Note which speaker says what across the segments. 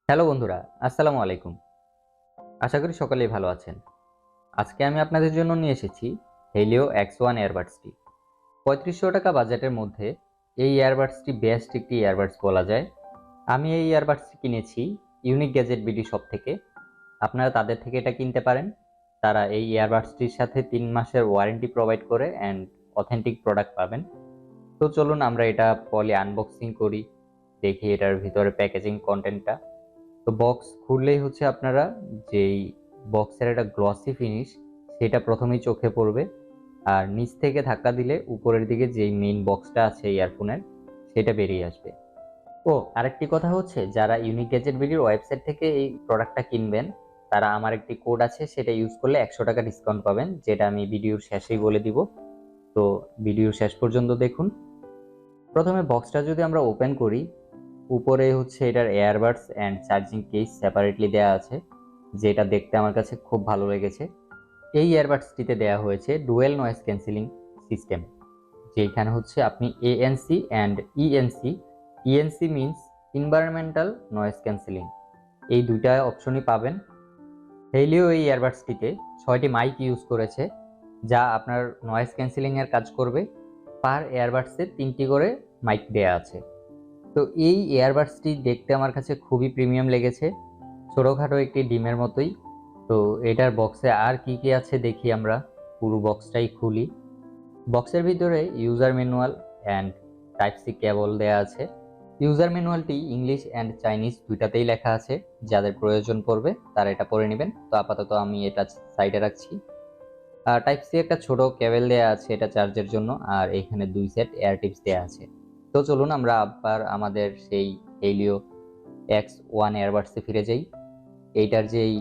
Speaker 1: Hello বন্ধুরা, আসসালামু আলাইকুম। আশা করি সকলেই ভালো আছেন। আজকে আমি আপনাদের জন্য নিয়ে এসেছি হেলিও X1 এয়ারবাডসটি। ৩৫০০ টাকা বাজেটের মধ্যে এই এয়ারবাডসটি বেস্ট একটি এয়ারবাডস বলা যায়। আমি এই এয়ারবাডসটি কিনেছি ইউনিক গ্যাজেট বিডি শপ থেকে। আপনারা তাদের থেকে এটা কিনতে পারেন। তারা এই এয়ারবাডসটির সাথে ৩ মাসের ওয়ারেন্টি প্রোভাইড করে অ্যান্ড অথেন্টিক প্রোডাক্ট পাবেন। তো চলুন আমরা এটা পলি আনবক্সিং করি, দেখি এটার ভিতরে প্যাকেজিং কন্টেন্টটা। তো বক্স খুললেই হচ্ছে আপনারা যেই বক্সের একটা গ্লসি ফিনিশ সেটা প্রথমেই চোখে পড়বে, আর নিচ থেকে ধাক্কা দিলে উপরের দিকে যেই মেইন বক্সটা আছে ইয়ারফোনের সেটা বেরিয়ে আসবে। ও আরেকটি কথা হচ্ছে, যারা ইউনিক গ্যাজেট বিডির ওয়েবসাইট থেকে এই প্রোডাক্টটা কিনবেন তারা আমার একটি কোড আছে, সেটা ইউজ করলে 100 টাকা ডিসকাউন্ট পাবেন, যেটা আমি ভিডিওর শেষেই বলে দিব। তো ভিডিও শেষ পর্যন্ত দেখুন। প্রথমে বক্সটা যদি আমরা ওপেন করি, উপরে হচ্ছে এটার earbuds and charging case separately দেওয়া আছে, যেটা দেখতে আমার কাছে খুব ভালো লেগেছে। এই এয়ারবাডসটিতে দেওয়া হয়েছে ডুয়েল নয়েজ ক্যান্সেলিং সিস্টেম, যেখানে হচ্ছে আপনি ANC and ENC, ENC means environmental noise cancelling, এই দুইটা অপশনই পাবেন। হেলিও এই এয়ারবাডসটিতে 6টি মাইক ইউজ করেছে, যা আপনার নয়েজ ক্যান্সেলিংয়ের কাজ করবে। পার এয়ারবাডসে 3টি করে মাইক দেওয়া আছে। তো এই এয়ারবাডসটি দেখতে আমার কাছে খুবই প্রিমিয়াম লেগেছে, ছোটোখাটো একটি ডিমের মতোই। তো এটার বক্সে আর কি কি আছে দেখি আমরা, পুরো বক্সটাই খুলি। বক্সের ভিতরে user manual and type C cable দেওয়া আছে। ইউজার ম্যানুয়ালটি ইংলিশ অ্যান্ড চাইনিজ দুইটাতেই লেখা আছে, যাদের প্রয়োজন পড়বে তারা এটা পড়ে নেবেন। তো আপাতত আমি এটা সাইডে রাখছি। আর টাইপ সি একটা ছোট কেবল দেওয়া আছে এটা চার্জের জন্য, আর এখানে 2 সেট এয়ার টিপস দেওয়া আছে। তো চলুন আমরা আবার আমাদের সেই হেলিও X1 এয়ারবাডসে ফিরে যাই। এইটার যেই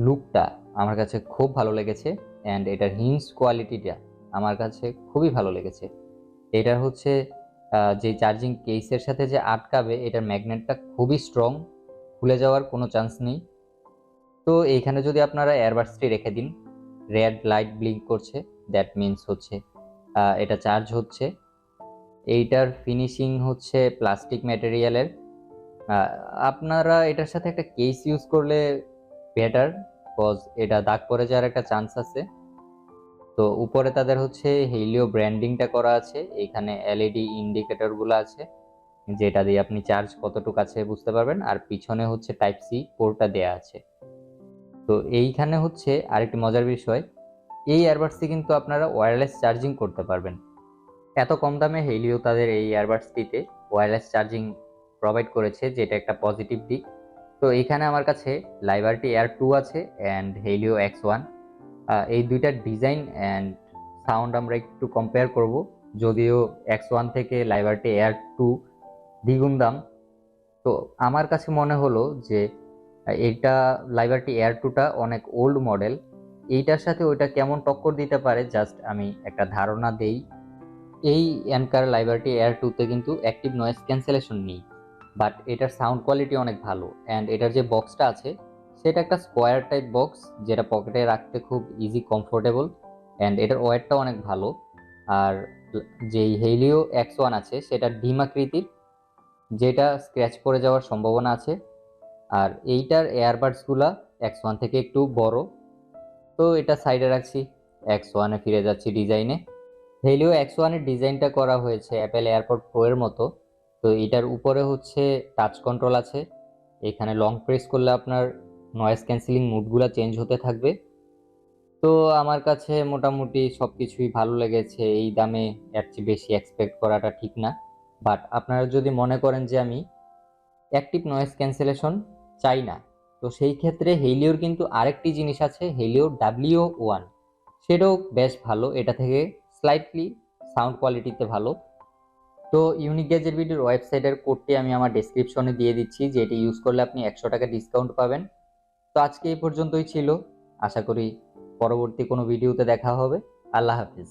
Speaker 1: লুকটা আমার কাছে খুব ভালো লেগেছে অ্যান্ড এটার হিঞ্জ কোয়ালিটিটা আমার কাছে খুবই ভালো লেগেছে। এটার হচ্ছে যে চার্জিং কেসের সাথে যে আটকাবে, এটার ম্যাগনেটটা খুবই স্ট্রং, খুলে যাওয়ার কোনো চান্স নেই। তো এইখানে যদি আপনারা এয়ারবাডসটি রেখে দিন, রেড লাইট ব্লিঙ্ক করছে, দ্যাট মিনস হচ্ছে এটা চার্জ হচ্ছে। এইটার ফিনিশিং হচ্ছে প্লাস্টিক ম্যাটেরিয়ালের। আপনারা এটার সাথে একটা কেস ইউজ করলে বেটার, কজ এটা দাগ পড়ে যাওয়ার একটা চান্স আছে। তো উপরে তাদের হচ্ছে হেলিও ব্র্যান্ডিংটা করা আছে, এখানে LED ইন্ডিকেটরগুলো আছে, যেটা দিয়ে আপনি চার্জ কতটুকু আছে বুঝতে পারবেন। আর পিছনে হচ্ছে টাইপ সি পোর্টটা দেয়া আছে। তো এইখানে হচ্ছে আরেকটি মজার বিষয়, এই এয়ারবাডসটি কিন্তু আপনারা ওয়্যারলেস চার্জিং করতে পারবেন। এত কম দামে হেলিও তাদের এই এয়ারবাডসটিতে ওয়্যারলেস চার্জিং প্রোভাইড করেছে, যেটা একটা পজিটিভ দিক। তো এখানে আমার কাছে লাইবার্টি এয়ার 2 আছে অ্যান্ড হেলিও X1। এই দুইটার ডিজাইন অ্যান্ড সাউন্ড আমরা একটু কম্পেয়ার করব। যদিও X1 থেকে লাইবার্টি এয়ার 2 দ্বিগুণ দাম, তো আমার কাছে মনে হলো যে এটা লাইবার্টি এয়ার 2টা অনেক ওল্ড মডেল, এইটার সাথে ওইটা কেমন টক্কর দিতে পারে জাস্ট আমি একটা ধারণা দেই। এই অ্যানকার লাইবার্টি এয়ার 2তে কিন্তু অ্যাক্টিভ নয়েজ ক্যান্সেলেশন নেই, বাট এটার সাউন্ড কোয়ালিটি অনেক ভালো। অ্যান্ড এটার যে বক্সটা আছে সেটা একটা স্কোয়ার টাইপ বক্স, যেটা পকেটে রাখতে খুব ইজি কমফোর্টেবল, অ্যান্ড এটার ওয়েটটা অনেক ভালো। আর যেই হেলিও X1 আছে সেটা ডিম আকৃতির, যেটা স্ক্র্যাচ পড়ে যাওয়ার সম্ভাবনা আছে। আর এইটার এয়ারবাডসগুলা X1 থেকে একটু বড়। তো এটা সাইডে রাখছি, X1 এ ফিরে যাচ্ছি ডিজাইনে। হেলিও X1 এর ডিজাইনটা করা হয়েছে অ্যাপেল এয়ারপড প্রো এর মতো। তো এটার উপরে হচ্ছে টাচ কন্ট্রোল আছে, এখানে লং প্রেস করলে আপনার নয়েজ ক্যান্সেলিং মুডগুলো চেঞ্জ হতে থাকবে। তো আমার কাছে মোটামুটি সবকিছুই ভালো লেগেছে। এই দামে এর চেয়ে বেশি এক্সপেক্ট করাটা ঠিক না। বাট আপনারা যদি মনে করেন যে আমি অ্যাক্টিভ নয়েজ ক্যান্সেলেশন চাই না, তো সেই ক্ষেত্রে হেলিওর কিন্তু আরেকটি জিনিস আছে, হেলিও W1, সেটাও বেশ ভালো, এটা থেকে স্লাইটলি সাউন্ড কোয়ালিটিতে ভালো। তো ইউনিক গ্যাজেট বিডির ওয়েবসাইটের কোডটি আমি আমার ডেসক্রিপশনে দিয়ে দিচ্ছি, যেটি ইউজ করলে আপনি 100 টাকা ডিসকাউন্ট পাবেন। তো আজকে এই পর্যন্তই ছিল, আশা করি পরবর্তী কোনো ভিডিওতে দেখা হবে। আল্লাহ হাফিজ।